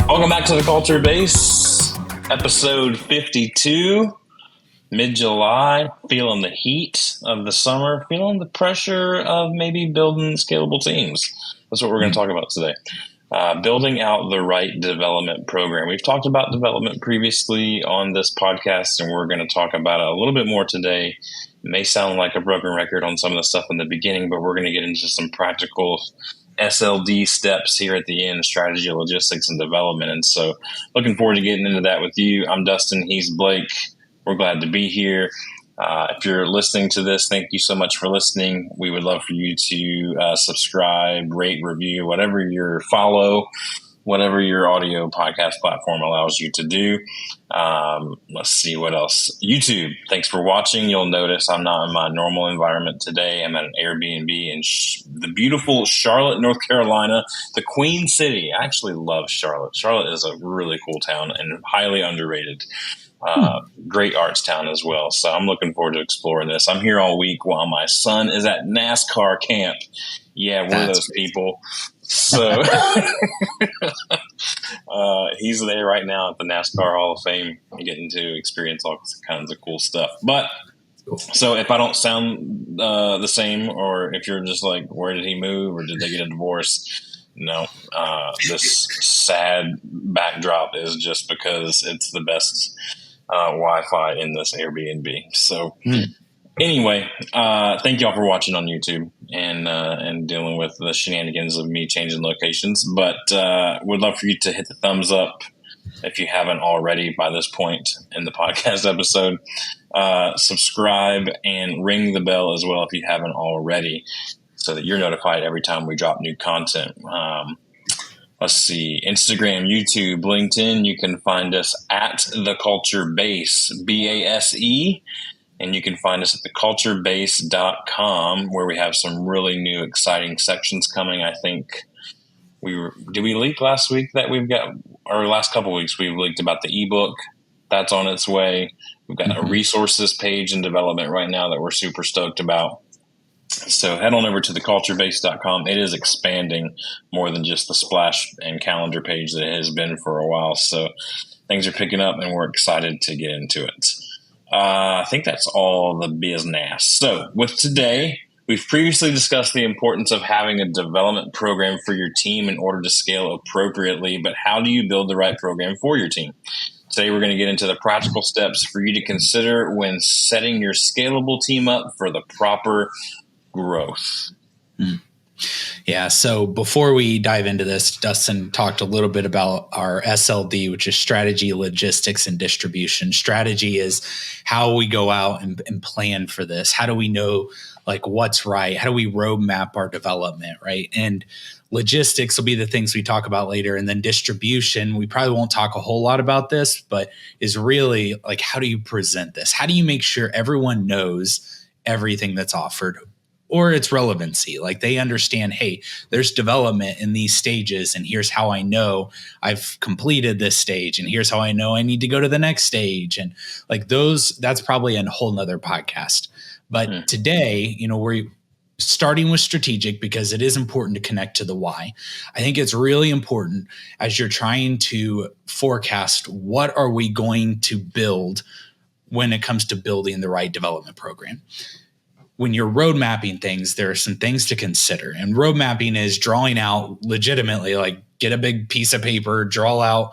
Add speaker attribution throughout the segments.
Speaker 1: Welcome back to the Culture Base, episode 52, mid-July, feeling the heat of the summer, feeling the pressure of maybe building scalable teams. That's what we're going to talk about today. Building out the right development program. We've talked about development previously on this podcast, and we're going to talk about it a little bit more today. It may sound like a broken record on some of the stuff in the beginning, but we're going to get into some practical SLD steps here at the end, strategy, logistics, and development. And so looking forward to getting into that with you. I'm Dustin. He's Blake. We're glad to be here. If you're listening to this, thank you so much for listening. We would love for you to subscribe, rate, review, whatever your audio podcast platform allows you to do. Let's see what else. YouTube, thanks for watching. You'll notice I'm not in my normal environment today. I'm at an Airbnb in the beautiful Charlotte, North Carolina, the Queen City. I actually love Charlotte. Charlotte is a really cool town and highly underrated. Great arts town as well. So I'm looking forward to exploring this. I'm here all week while my son is at NASCAR camp. Yeah, we're those people. So he's there right now at the NASCAR Hall of Fame, getting to experience all kinds of cool stuff. But so if I don't sound the same, or if you're just like, where did he move, or did they get a divorce? No, this sad backdrop is just because it's the best Wi-Fi in this Airbnb. So anyway, thank y'all for watching on YouTube and dealing with the shenanigans of me changing locations. But would love for you to hit the thumbs up if you haven't already by this point in the podcast episode. Subscribe and ring the bell as well if you haven't already, so that you're notified every time we drop new content. Let's see, Instagram, YouTube, LinkedIn. You can find us at The Culture Base, BASE. And you can find us at theculturebase.com, where we have some really new, exciting sections coming. I think did we leak last week that we've got, or last couple of weeks, we've leaked about the ebook that's on its way. We've got a resources page in development right now that we're super stoked about. So head on over to theculturebase.com. It is expanding more than just the splash and calendar page that it has been for a while. So things are picking up and we're excited to get into it. I think that's all the business. So with today, we've previously discussed the importance of having a development program for your team in order to scale appropriately. But how do you build the right program for your team? Today, we're going to get into the practical steps for you to consider when setting your scalable team up for the proper growth.
Speaker 2: Yeah. So before we dive into this, Dustin talked a little bit about our SLD, which is strategy, logistics, and distribution. Strategy is how we go out and plan for this. How do we know like what's right? How do we roadmap our development, right? And logistics will be the things we talk about later. And then distribution, we probably won't talk a whole lot about this, but is really like, how do you present this? How do you make sure everyone knows everything that's offered, or its relevancy? Like they understand, hey, there's development in these stages, and here's how I know I've completed this stage, and here's how I know I need to go to the next stage. And like that's probably a whole nother podcast. But today, we're starting with strategic because it is important to connect to the why. I think it's really important as you're trying to forecast what are we going to build when it comes to building the right development program. When you're road mapping things, there are some things to consider. And road mapping is drawing out legitimately, like get a big piece of paper, draw out,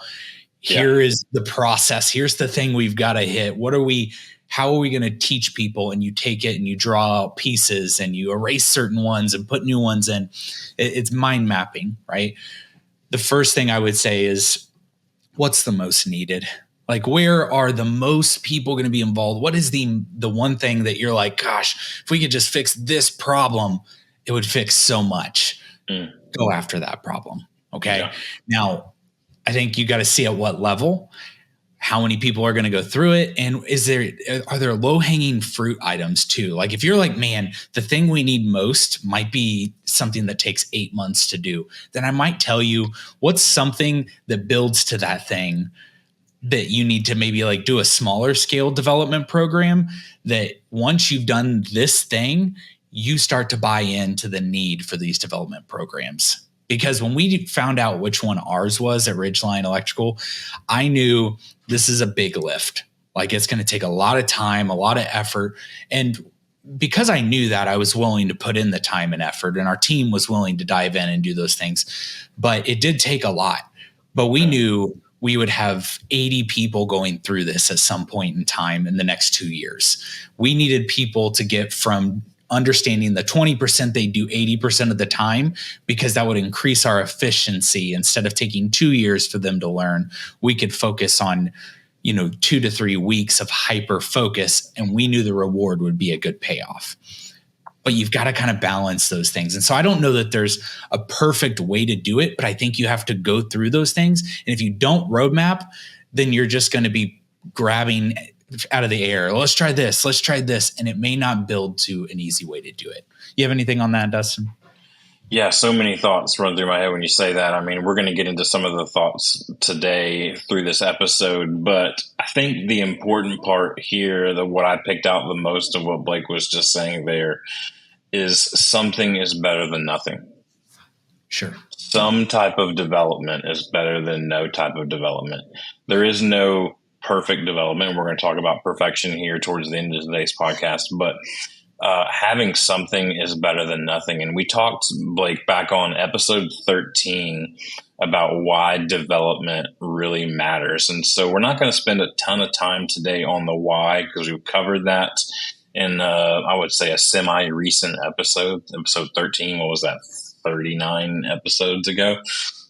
Speaker 2: here is the process. Here's the thing we've got to hit. How are we going to teach people? And you take it and you draw out pieces and you erase certain ones and put new ones in. It's mind mapping, right? The first thing I would say is, what's the most needed? Like, where are the most people going to be involved? What is the one thing that you're like, gosh, if we could just fix this problem, it would fix so much. Go after that problem. Okay. Yeah. Now, I think you got to see at what level, how many people are going to go through it. And are there low hanging fruit items too? Like if you're like, man, the thing we need most might be something that takes 8 months to do, then I might tell you what's something that builds to that thing that you need to maybe like do a smaller scale development program, that once you've done this thing, you start to buy into the need for these development programs. Because when we found out which one ours was at Ridgeline Electrical, I knew this is a big lift. Like it's going to take a lot of time, a lot of effort. And because I knew that, I was willing to put in the time and effort, and our team was willing to dive in and do those things. But it did take a lot. But we knew we would have 80 people going through this at some point in time in the next 2 years. We needed people to get from understanding the 20% they do 80% of the time, because that would increase our efficiency. Instead of taking 2 years for them to learn, we could focus on 2 to 3 weeks of hyper focus, and we knew the reward would be a good payoff. But you've got to kind of balance those things. And so I don't know that there's a perfect way to do it, but I think you have to go through those things. And if you don't roadmap, then you're just going to be grabbing out of the air. Let's try this. Let's try this. And it may not build to an easy way to do it. You have anything on that, Dustin?
Speaker 1: Yeah, so many thoughts run through my head when you say that. I mean, we're going to get into some of the thoughts today through this episode, but I think the important part here, what I picked out the most of what Blake was just saying there, is something is better than nothing.
Speaker 2: Sure.
Speaker 1: Some type of development is better than no type of development. There is no perfect development. We're going to talk about perfection here towards the end of today's podcast, but having something is better than nothing. And we talked, Blake, back on episode 13 about why development really matters. And so we're not going to spend a ton of time today on the why, because we've covered that in, I would say, a semi-recent episode 13. What was that? 39 episodes ago.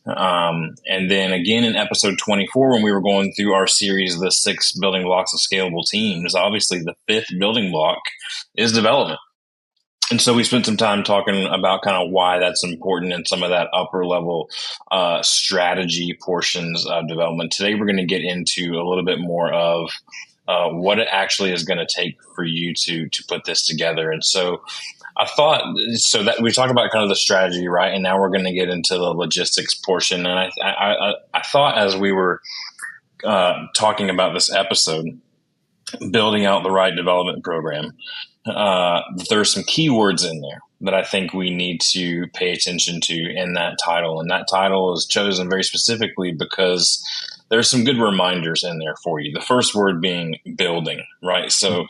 Speaker 1: And then again in episode 24, when we were going through our series, the 6 building blocks of scalable teams, obviously the 5th building block is development. And so we spent some time talking about kind of why that's important and some of that upper level strategy portions of development. Today, we're going to get into a little bit more of what it actually is going to take for you to put this together. And so I thought, so that we talked about kind of the strategy, right? And now we're going to get into the logistics portion. And I thought, as we were talking about this episode, building out the right development program, there's some keywords in there that I think we need to pay attention to in that title. And that title is chosen very specifically because there's some good reminders in there for you. The first word being building, right? So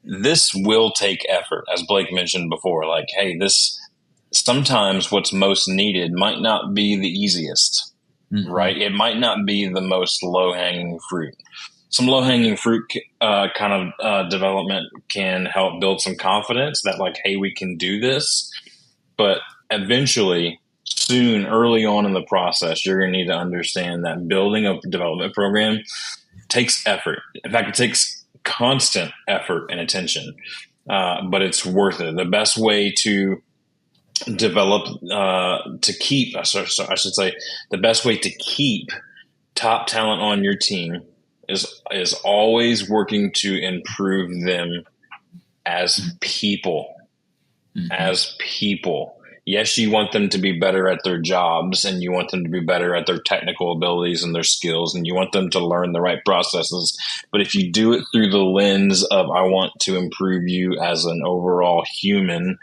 Speaker 1: this will take effort, as Blake mentioned before. Like, hey, this sometimes what's most needed might not be the easiest, right? It might not be the most low-hanging fruit. Some low-hanging fruit kind of development can help build some confidence that, like, hey, we can do this. But eventually, soon, early on in the process, you're going to need to understand that building a development program takes effort. In fact, it takes constant effort and attention, but it's worth it. The best way to develop, to keep, I should say, the best way to keep top talent on your team is always working to improve them as people. As people. Yes, you want them to be better at their jobs, and you want them to be better at their technical abilities and their skills, and you want them to learn the right processes. But if you do it through the lens of, I want to improve you as an overall human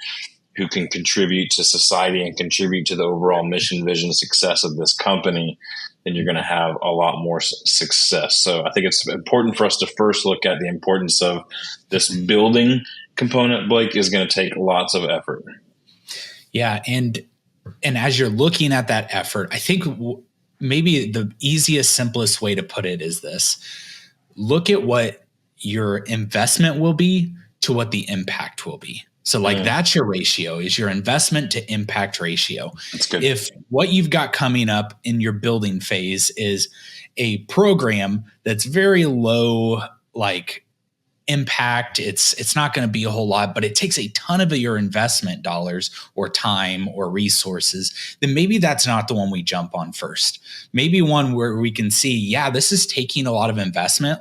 Speaker 1: who can contribute to society and contribute to the overall mission, vision, success of this company, then you're going to have a lot more success. So I think it's important for us to first look at the importance of this building component, Blake, is going to take lots of effort.
Speaker 2: Yeah. And as you're looking at that effort, I think maybe the easiest, simplest way to put it is this: look at what your investment will be to what the impact will be. So like that's your ratio, is your investment to impact ratio.
Speaker 1: That's good.
Speaker 2: If what you've got coming up in your building phase is a program that's very low, like impact, it's not going to be a whole lot, but it takes a ton of your investment dollars or time or resources, then maybe that's not the one we jump on first. Maybe one where we can see, yeah, this is taking a lot of investment,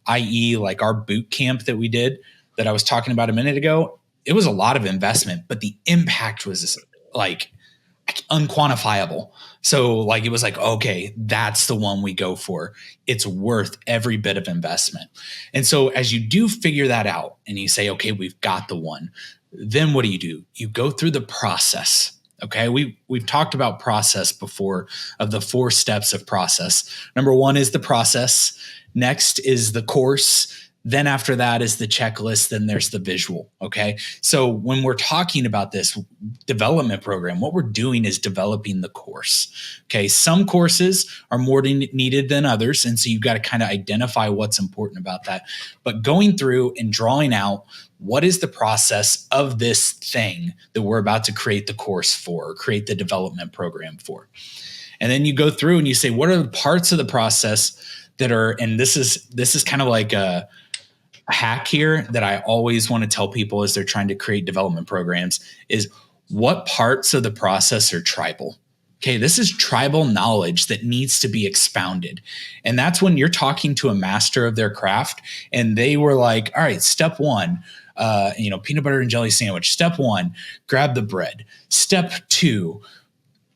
Speaker 2: i.e. like our boot camp that we did that I was talking about a minute ago. It was a lot of investment, but the impact was like unquantifiable. So like, it was like, okay, that's the one we go for. It's worth every bit of investment. And so as you do figure that out and you say, okay, we've got the one, then what do? You go through the process Okay. We've talked about process before, of the 4 steps of process. Number 1 is the process. Next is the course. Then after that is the checklist. Then there's the visual. Okay. So when we're talking about this development program, what we're doing is developing the course. Okay. Some courses are more needed than others. And so you've got to kind of identify what's important about that. But going through and drawing out what is the process of this thing that we're about to create the course for, or create the development program for. And then you go through and you say, what are the parts of the process that are, and this is kind of like a hack here that I always want to tell people as they're trying to create development programs, is what parts of the process are tribal. Okay, this is tribal knowledge that needs to be expounded. And that's when you're talking to a master of their craft and they were like, all right, step 1, peanut butter and jelly sandwich. Step 1, grab the bread. Step 2,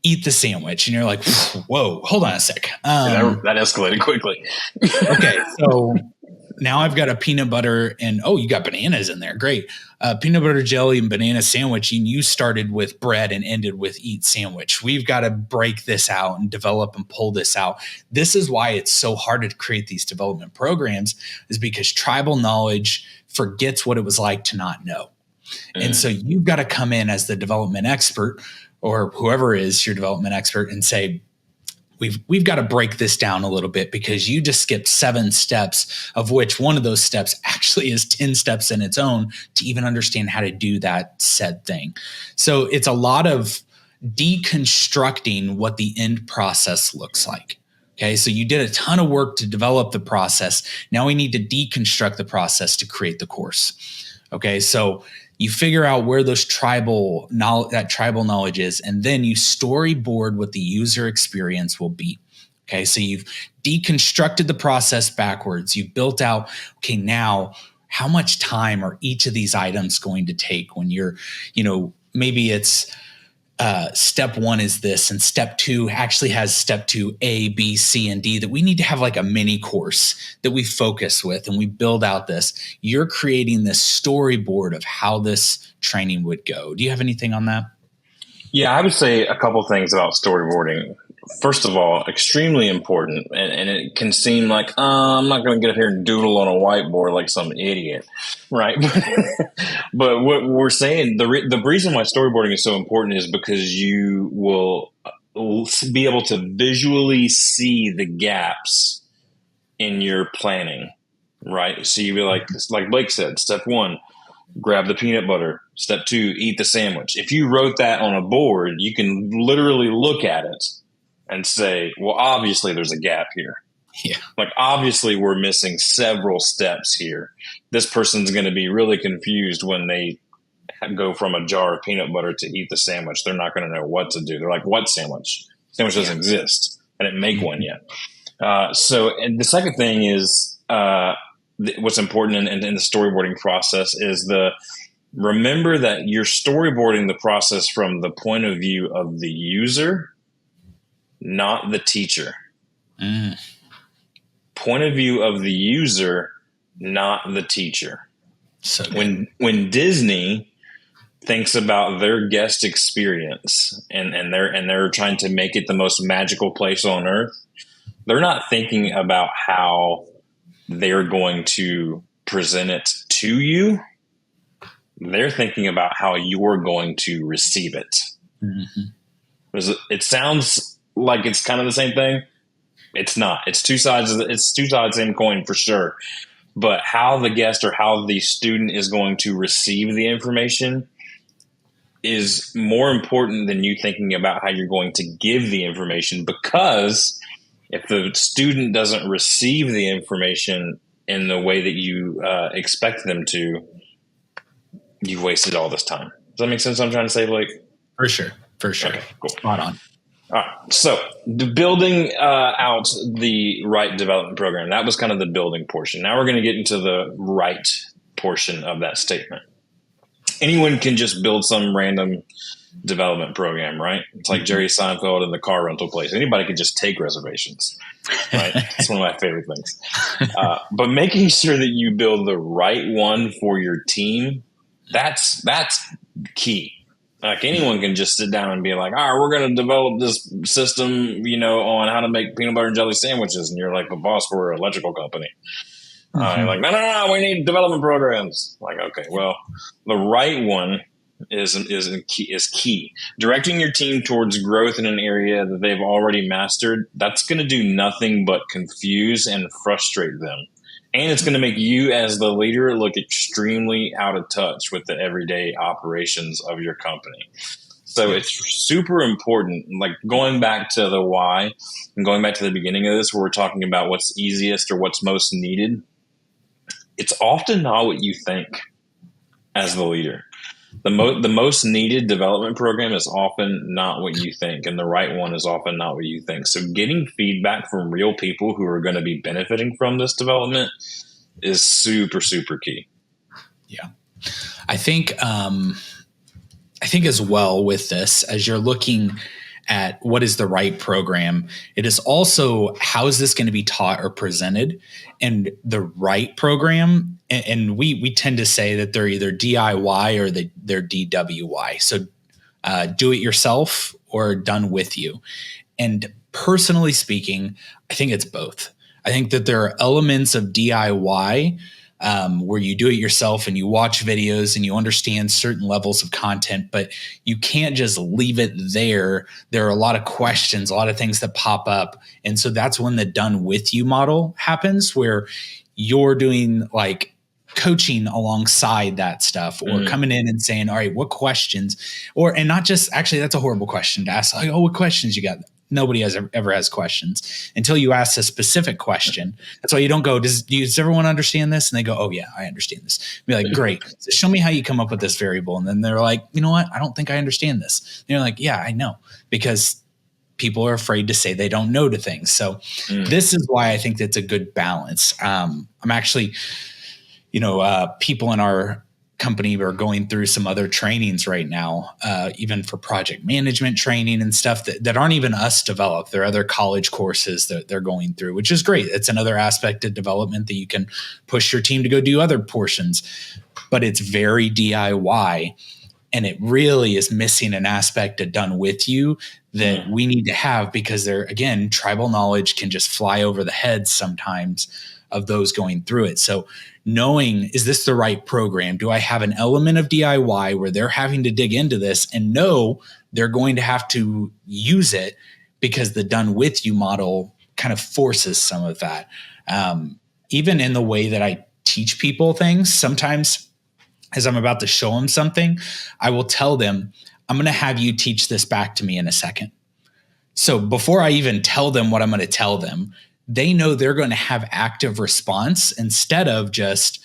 Speaker 2: eat the sandwich. And you're like, whoa, hold on a sec.
Speaker 1: That escalated quickly.
Speaker 2: Okay, so now I've got a peanut butter and, oh, you got bananas in there. Great. Peanut butter jelly and banana sandwich. And you started with bread and ended with eat sandwich. We've got to break this out and develop and pull this out. This is why it's so hard to create these development programs, is because tribal knowledge forgets what it was like to not know. And so you've got to come in as the development expert, or whoever is your development expert, and say, we've got to break this down a little bit, because you just skipped 7 steps, of which one of those steps actually is 10 steps in its own to even understand how to do that said thing. So it's a lot of deconstructing what the end process looks like. Okay, so you did a ton of work to develop the process. Now we need to deconstruct the process to create the course. Okay, so you figure out where that tribal knowledge is, and then you storyboard what the user experience will be. Okay, so you've deconstructed the process backwards. You've built out, okay, now how much time are each of these items going to take when you're, maybe it's step 1 is this, and step 2 actually has step 2, A, B, C, and D, that we need to have like a mini course that we focus with and we build out this. You're creating this storyboard of how this training would go. Do you have anything on that?
Speaker 1: Yeah, I would say a couple things about storyboarding. First of all, extremely important, and it can seem like, I'm not going to get up here and doodle on a whiteboard like some idiot, right? But what we're saying, the reason why storyboarding is so important is because you will be able to visually see the gaps in your planning, right? So you'd be like Blake said, step 1, grab the peanut butter. Step 2, eat the sandwich. If you wrote that on a board, you can literally look at it and say, well, obviously there's a gap here.
Speaker 2: Yeah.
Speaker 1: Like, obviously we're missing several steps here. This person's going to be really confused when they go from a jar of peanut butter to eat the sandwich. They're not going to know what to do. They're like, what sandwich? Sandwich doesn't exist. I didn't make one yet. And the second thing is, what's important in the storyboarding process is remember that you're storyboarding the process from the point of view of the user, not the teacher. Point of view of the user, not the teacher.
Speaker 2: So
Speaker 1: when Disney thinks about their guest experience and they're trying to make it the most magical place on earth, they're not thinking about how they're going to present it to you. They're thinking about how you're going to receive it. Mm-hmm. It sounds like it's kind of the same thing. It's not. It's two sides of the same coin for sure. But how the guest or how the student is going to receive the information is more important than you thinking about how you're going to give the information, because if the student doesn't receive the information in the way that you expect them to, you've wasted all this time. Does that make sense what I'm trying to say, Blake?
Speaker 2: For sure. Okay,
Speaker 1: cool.
Speaker 2: Spot on.
Speaker 1: All right. So building out the right development program, that was kind of the building portion. Now we're going to get into the right portion of that statement. Anyone can just build some random development program, right? It's like Jerry Seinfeld in the car rental place. Anybody can just take reservations, right? It's one of my favorite things. But making sure that you build the right one for your team, that's key. Like anyone can just sit down and be like, all right, we're going to develop this system, on how to make peanut butter and jelly sandwiches. And you're like, but boss, we're an electrical company. You're like, no, we need development programs. Like, okay, well, the right one is key. Directing your team towards growth in an area that they've already mastered, that's going to do nothing but confuse and frustrate them. And it's going to make you as the leader look extremely out of touch with the everyday operations of your company. So it's super important, like going back to the why and going back to the beginning of this, where we're talking about what's easiest or what's most needed. It's often not what you think as the leader. The most needed development program is often not what you think, and the right one is often not what you think. So getting feedback from real people who are going to be benefiting from this development is super, super key.
Speaker 2: Yeah. I think as well with this, as you're looking at what is the right program, it is also how is this going to be taught or presented. And the right program, and we tend to say that they're either DIY or they're DWY. So do it yourself or done with you. And personally speaking, I think it's both. I think that there are elements of DIY where you do it yourself and you watch videos and you understand certain levels of content, but you can't just leave it there. There are a lot of questions, a lot of things that pop up. And so that's when the done with you model happens, where you're doing like coaching alongside that stuff, or coming in and saying, all right, what questions, and not just, actually, that's a horrible question to ask. Like, oh, what questions you got? Nobody ever has questions until you ask a specific question. That's why you don't go, does everyone understand this? And they go, oh yeah, I understand this. Be like, great. So show me how you come up with this variable. And then they're like, you know what? I don't think I understand this. And you're like, yeah, I know, because people are afraid to say they don't know to things. So this is why I think that's a good balance. I'm actually, people in our company are going through some other trainings right now, even for project management training and stuff that aren't even us developed. There are other college courses that they're going through, which is great. It's another aspect of development that you can push your team to go do other portions, but it's very DIY. And it really is missing an aspect of done with you that we need to have, because there, again, tribal knowledge can just fly over the heads sometimes of those going through it. So knowing, is this the right program? Do I have an element of DIY where they're having to dig into this and know they're going to have to use it, because the done with you model kind of forces some of that. Even in the way that I teach people things, sometimes as I'm about to show them something, I will tell them, I'm going to have you teach this back to me in a second. So before I even tell them what I'm going to tell them, they know they're going to have active response instead of just,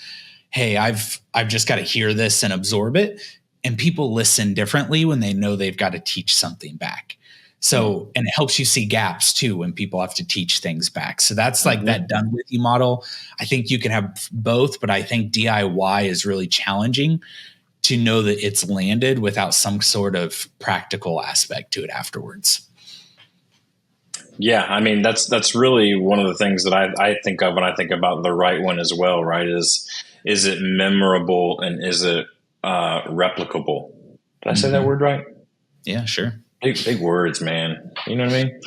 Speaker 2: hey, I've just got to hear this and absorb it. And people listen differently when they know they've got to teach something back. So, and it helps you see gaps too when people have to teach things back. So that's like that done with you model. I think you can have both, but I think DIY is really challenging to know that it's landed without some sort of practical aspect to it afterwards.
Speaker 1: Yeah, I mean, that's really one of the things that I think of when I think about the right one as well, right? Is it memorable and is it replicable? Did I say that word right?
Speaker 2: Yeah, sure.
Speaker 1: Big words, man. You know what I mean?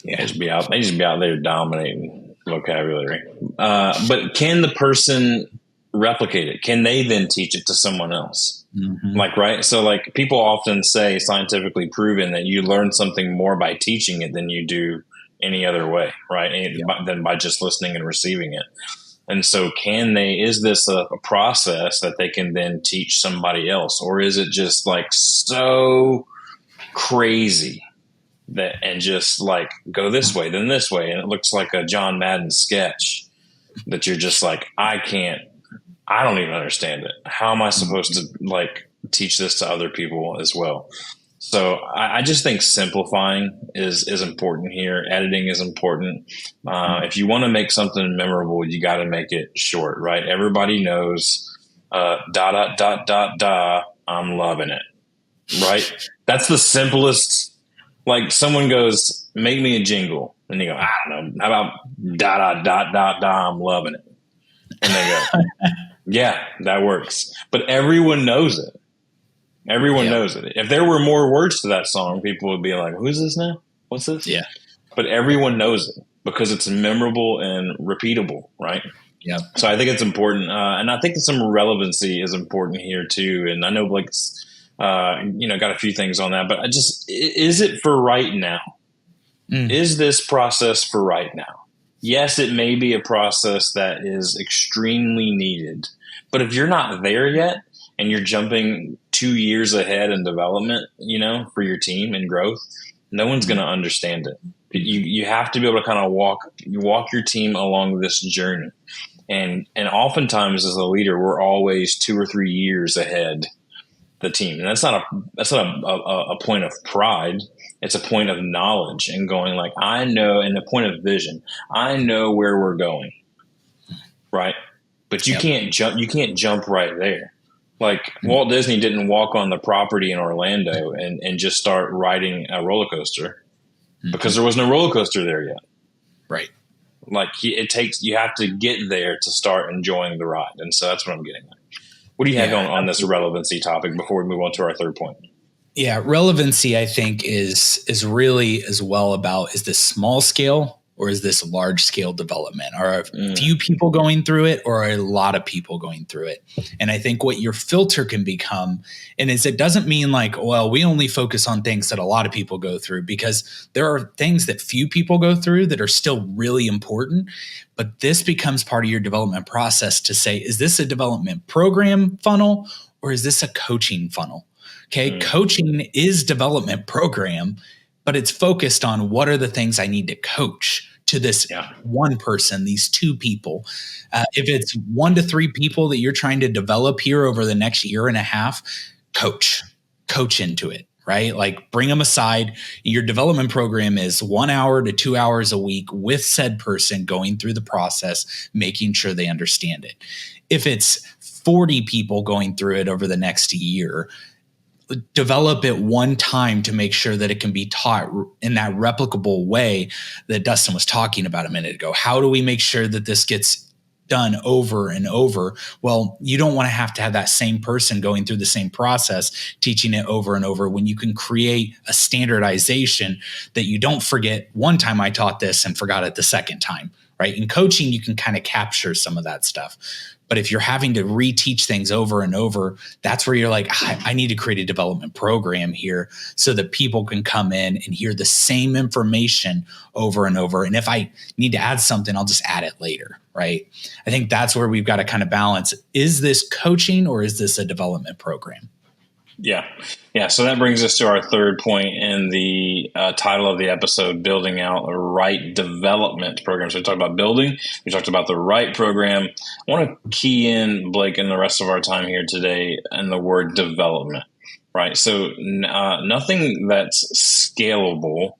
Speaker 1: Yeah, they just be out there dominating vocabulary. But can the person replicate it? Can they then teach it to someone else? Like, right? So like people often say, scientifically proven, that you learn something more by teaching it than you do any other way, right? Than by just listening and receiving it. And so is this a process that they can then teach somebody else? Or is it just like so crazy and just like go this way, then this way? And it looks like a John Madden sketch that you're just like, I don't even understand it. How am I supposed to like teach this to other people as well? So I just think simplifying is important here. Editing is important. If you want to make something memorable, you got to make it short, right? Everybody knows, ... I'm loving it, right? That's the simplest. Like someone goes, make me a jingle. And you go, I don't know. How about ... I'm loving it. And they go, yeah, that works. But everyone knows it. Everyone knows it. If there were more words to that song, people would be like, "Who's this now? What's this?"
Speaker 2: Yeah.
Speaker 1: But everyone knows it because it's memorable and repeatable, right?
Speaker 2: Yeah.
Speaker 1: So I think it's important, and I think that some relevancy is important here too. And I know Blake's, got a few things on that, but is it for right now? Is this process for right now? Yes, it may be a process that is extremely needed, but if you're not there yet and you're jumping 2 years ahead in development, for your team and growth, no one's going to understand it. You have to be able to kind of walk your team along this journey. And oftentimes as a leader, we're always 2 or 3 years ahead the team. And that's not a point of pride. It's a point of knowledge and going like, I know, and a point of vision. I know where we're going. Right. But you can't jump right there. Like Walt Disney didn't walk on the property in Orlando and just start riding a roller coaster because there was no roller coaster there yet.
Speaker 2: Right.
Speaker 1: Like you have to get there to start enjoying the ride. And so that's what I'm getting at. What do you have on this relevancy topic before we move on to our third point?
Speaker 2: Yeah, relevancy, I think, is really as well about, is this small scale or is this large scale development? Are a few people going through it or are a lot of people going through it? And I think what your filter can become, and it doesn't mean like, well, we only focus on things that a lot of people go through, because there are things that few people go through that are still really important. But this becomes part of your development process to say, is this a development program funnel or is this a coaching funnel? Okay. Coaching is development program, but it's focused on what are the things I need to coach to this one person, these two people. If it's 1 to 3 people that you're trying to develop here over the next year and a half, coach into it, right? Like bring them aside. Your development program is 1 hour to 2 hours a week with said person going through the process, making sure they understand it. If it's 40 people going through it over the next year, develop it one time to make sure that it can be taught in that replicable way that Dustin was talking about a minute ago. How do we make sure that this gets done over and over? Well, you don't want to have that same person going through the same process, teaching it over and over, when you can create a standardization that you don't forget one time I taught this and forgot it the second time, right? In coaching, you can kind of capture some of that stuff. But if you're having to reteach things over and over, that's where you're like, I need to create a development program here so that people can come in and hear the same information over and over. And if I need to add something, I'll just add it later, right? I think that's where we've got to kind of balance. Is this coaching or is this a development program?
Speaker 1: Yeah. So that brings us to our third point in the title of the episode, building out a right development program. So we talked about building, we talked about the right program. I want to key in, Blake, and the rest of our time here today in the word development, right? So nothing that's scalable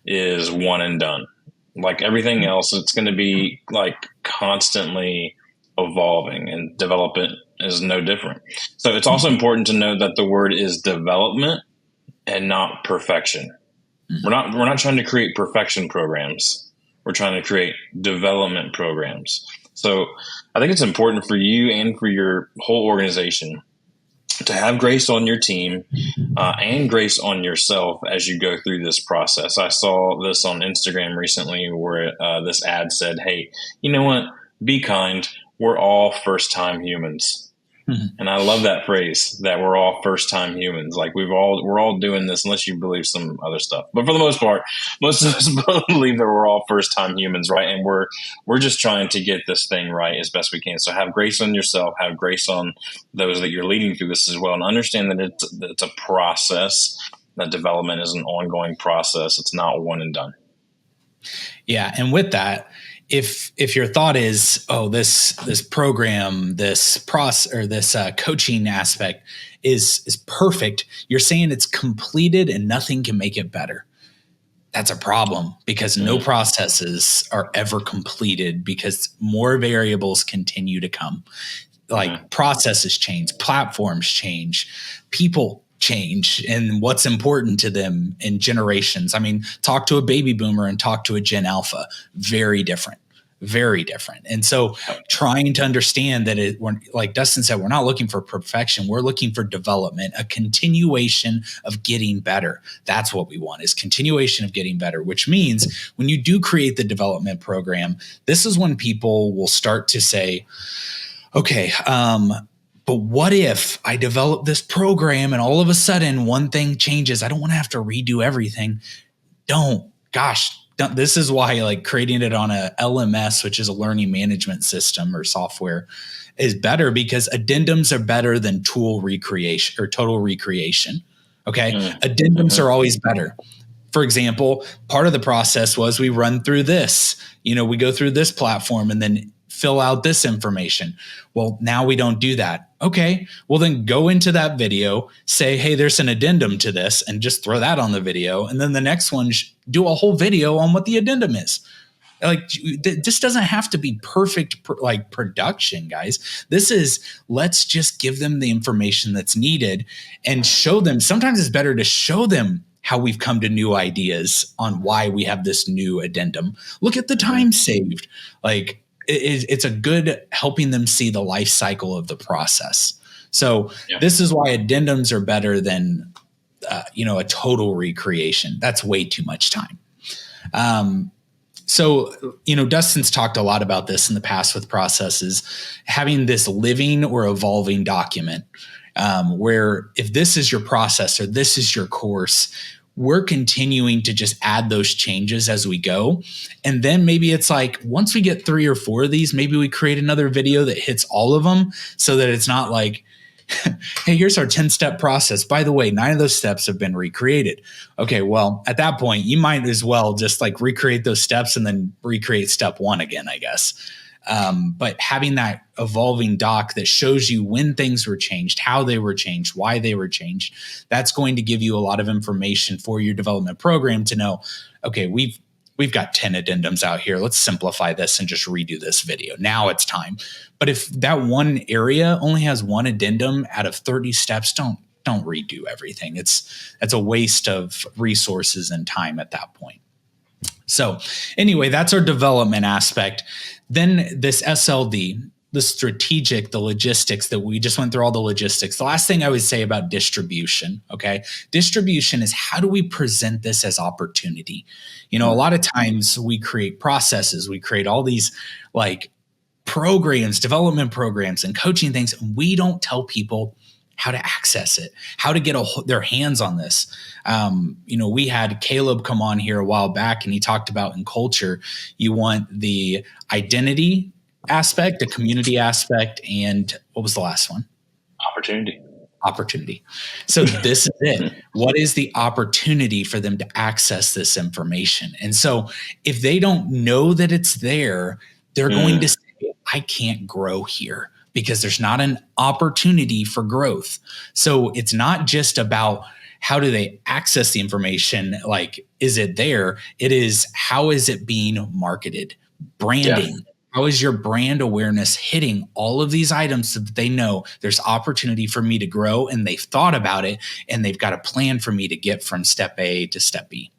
Speaker 1: is one and done. Like everything else, it's going to be like constantly evolving, and development is no different. So it's also important to know that the word is development and not perfection. We're not trying to create perfection programs. We're trying to create development programs. So I think it's important for you and for your whole organization to have grace on your team and grace on yourself as you go through this process. I saw this on Instagram recently where this ad said, hey, you know what? Be kind. We're all first-time humans. And I love that phrase, that we're all first-time humans. Like we're all doing this, unless you believe some other stuff. But for the most part, most of us believe that we're all first-time humans, right? And we're just trying to get this thing right as best we can. So have grace on yourself, have grace on those that you're leading through this as well, and understand that it's a process. That development is an ongoing process. It's not one and done.
Speaker 2: Yeah, and with that, if your thought is, oh, this program, this process, or this coaching aspect is perfect, you're saying it's completed and nothing can make it better. That's a problem, because no processes are ever completed, because more variables continue to come. Like processes change, platforms change, people change, and what's important to them in generations. I mean, talk to a baby boomer and talk to a Gen Alpha, very different. very different. And so trying to understand that like Dustin said, we're not looking for perfection. We're looking for development, a continuation of getting better. That's what we want, is continuation of getting better, which means when you do create the development program, this is when people will start to say, okay, but what if I develop this program and all of a sudden one thing changes? I don't want to have to redo everything. Don't. This is why like creating it on a LMS, which is a learning management system or software, is better, because addendums are better than tool recreation or total recreation. Okay. Addendums are always better. For example, part of the process was we run through this, we go through this platform and then fill out this information. Well, now we don't do that. Okay, well then go into that video, say, hey, there's an addendum to this, and just throw that on the video. And then the next one, do a whole video on what the addendum is. Like, this doesn't have to be perfect, like production, guys. This is, let's just give them the information that's needed and show them. Sometimes it's better to show them how we've come to new ideas on why we have this new addendum. Look at the time saved. Like, it's a good helping them see the life cycle of the process. So this is why addendums are better than, a total recreation. That's way too much time. So, Dustin's talked a lot about this in the past with processes, having this living or evolving document, where if this is your process or this is your course, we're continuing to just add those changes as we go. And then maybe it's like, once we get 3 or 4 of these, maybe we create another video that hits all of them, so that it's not like, hey, here's our 10-step process. By the way, 9 of those steps have been recreated. Okay, well, at that point, you might as well just like recreate those steps and then recreate step 1 again, I guess. But having that evolving doc that shows you when things were changed, how they were changed, why they were changed, that's going to give you a lot of information for your development program to know, okay, we've got 10 addendums out here. Let's simplify this and just redo this video. Now it's time. But if that one area only has 1 addendum out of 30 steps, don't redo everything. That's a waste of resources and time at that point. So anyway, that's our development aspect. Then this SLD, the strategic, the logistics, that we just went through all the logistics. The last thing I would say about distribution, okay? Distribution is, how do we present this as opportunity? A lot of times we create processes, we create all these like programs, development programs and coaching things, and we don't tell people how to access it, how to get their hands on this. We had Caleb come on here a while back, and he talked about in culture, you want the identity aspect, the community aspect, and what was the last one? Opportunity. So this is it. What is the opportunity for them to access this information? And so if they don't know that it's there, they're going to say, I can't grow here, because there's not an opportunity for growth. So it's not just about how do they access the information, like, is it there? It is, how is it being marketed? Branding. Yeah. How is your brand awareness hitting all of these items so that they know there's opportunity for me to grow, and they've thought about it and they've got a plan for me to get from step A to step B?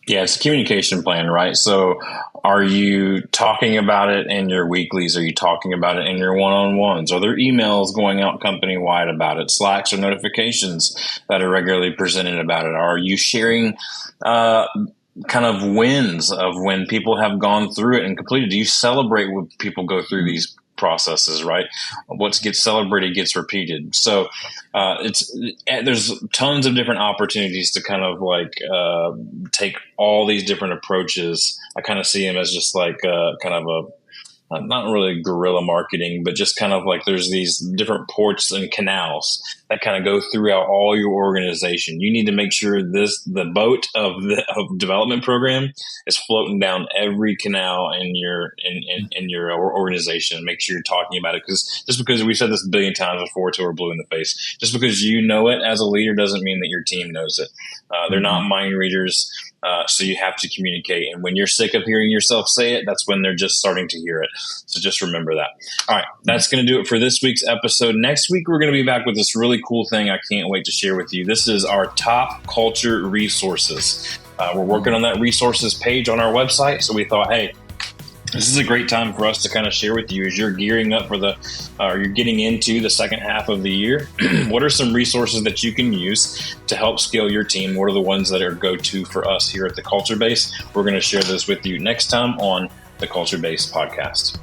Speaker 1: Yeah, it's a communication plan, right? So are you talking about it in your weeklies? Are you talking about it in your one-on-ones? Are there emails going out company-wide about it? Slacks or notifications that are regularly presented about it? Are you sharing kind of wins of when people have gone through it and completed? Do you celebrate when people go through these processes, right? What gets celebrated gets repeated. So there's tons of different opportunities to kind of like take all these different approaches. I kind of see them as just like kind of a not really guerrilla marketing, but just kind of like there's these different ports and canals that kind of go throughout all your organization. You need to make sure the boat of development program is floating down every canal in your organization. Make sure you're talking about it, because just because we said this a billion times before till we're blue in the face, just because you know it as a leader doesn't mean that your team knows it. They're not mind readers. So you have to communicate. And when you're sick of hearing yourself say it, that's when they're just starting to hear it. So just remember that. All right. That's going to do it for this week's episode. Next week, we're going to be back with this really cool thing I can't wait to share with you. This is our top culture resources. We're working on that resources page on our website. So we thought, hey, This is a great time for us to kind of share with you as you're gearing up for you're getting into the second half of the year. What are some resources that you can use to help scale your team? What are the ones that are go-to for us here at the Culture Base? We're going to share this with you next time on the Culture Base podcast.